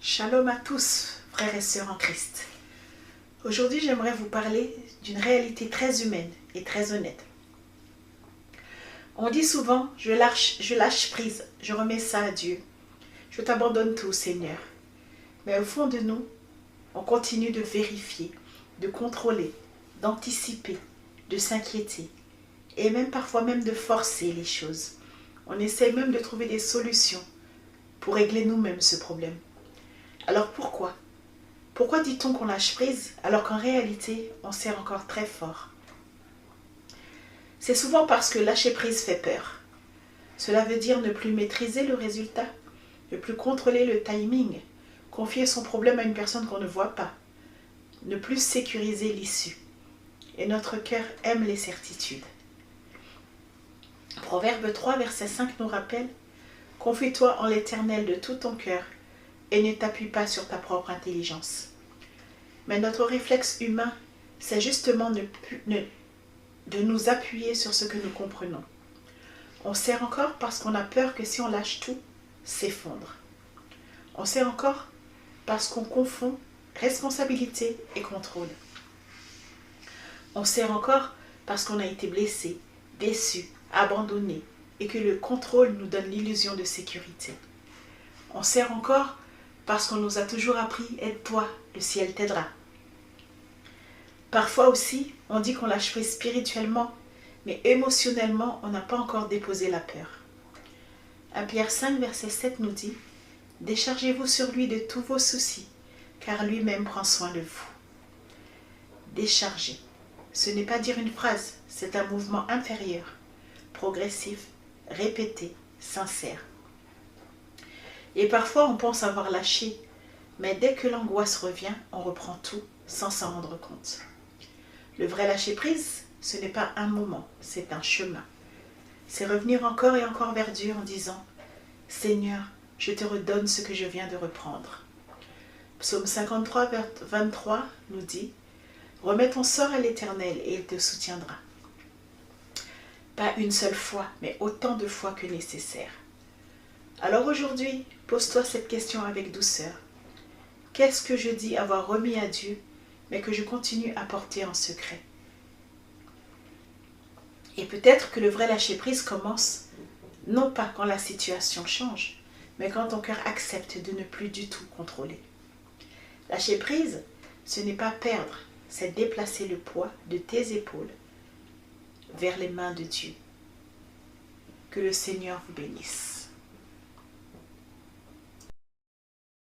Shalom à tous, frères et sœurs en Christ. Aujourd'hui, j'aimerais vous parler d'une réalité très humaine et très honnête. On dit souvent, je lâche prise, je remets ça à Dieu. Je t'abandonne tout, Seigneur. Mais au fond de nous, on continue de vérifier, de contrôler, d'anticiper, de s'inquiéter et même parfois même de forcer les choses. On essaie même de trouver des solutions pour régler nous-mêmes ce problème. Alors pourquoi? Pourquoi dit-on qu'on lâche prise alors qu'en réalité, on serre encore très fort? C'est souvent parce que lâcher prise fait peur. Cela veut dire ne plus maîtriser le résultat, ne plus contrôler le timing, confier son problème à une personne qu'on ne voit pas, ne plus sécuriser l'issue. Et notre cœur aime les certitudes. Proverbe 3, verset 5 nous rappelle « Confie-toi en l'Éternel de tout ton cœur et ne t'appuie pas sur ta propre intelligence. » Mais notre réflexe humain, c'est justement de nous appuyer sur ce que nous comprenons. On serre encore parce qu'on a peur que si on lâche tout, s'effondre. On serre encore parce qu'on confond responsabilité et contrôle. On serre encore parce qu'on a été blessé, déçu, abandonné et que le contrôle nous donne l'illusion de sécurité. On serre encore parce qu'on nous a toujours appris « aide-toi, le ciel t'aidera ». Parfois aussi, on dit qu'on lâche prise spirituellement, mais émotionnellement, on n'a pas encore déposé la peur. 1 Pierre 5, verset 7 nous dit « Déchargez-vous sur lui de tous vos soucis, car lui-même prend soin de vous. » Décharger, ce n'est pas dire une phrase, c'est un mouvement intérieur, progressif, répété, sincère. Et parfois, on pense avoir lâché, mais dès que l'angoisse revient, on reprend tout sans s'en rendre compte. Le vrai lâcher-prise, ce n'est pas un moment, c'est un chemin. C'est revenir encore et encore vers Dieu en disant « Seigneur, je te redonne ce que je viens de reprendre. » Psaume 53, 23 nous dit « Remets ton sort à l'Éternel et il te soutiendra. » Pas une seule fois, mais autant de fois que nécessaire. Alors aujourd'hui, pose-toi cette question avec douceur. Qu'est-ce que je dis avoir remis à Dieu, mais que je continue à porter en secret? Et peut-être que le vrai lâcher-prise commence, non pas quand la situation change, mais quand ton cœur accepte de ne plus du tout contrôler. Lâcher-prise, ce n'est pas perdre, c'est déplacer le poids de tes épaules vers les mains de Dieu. Que le Seigneur vous bénisse.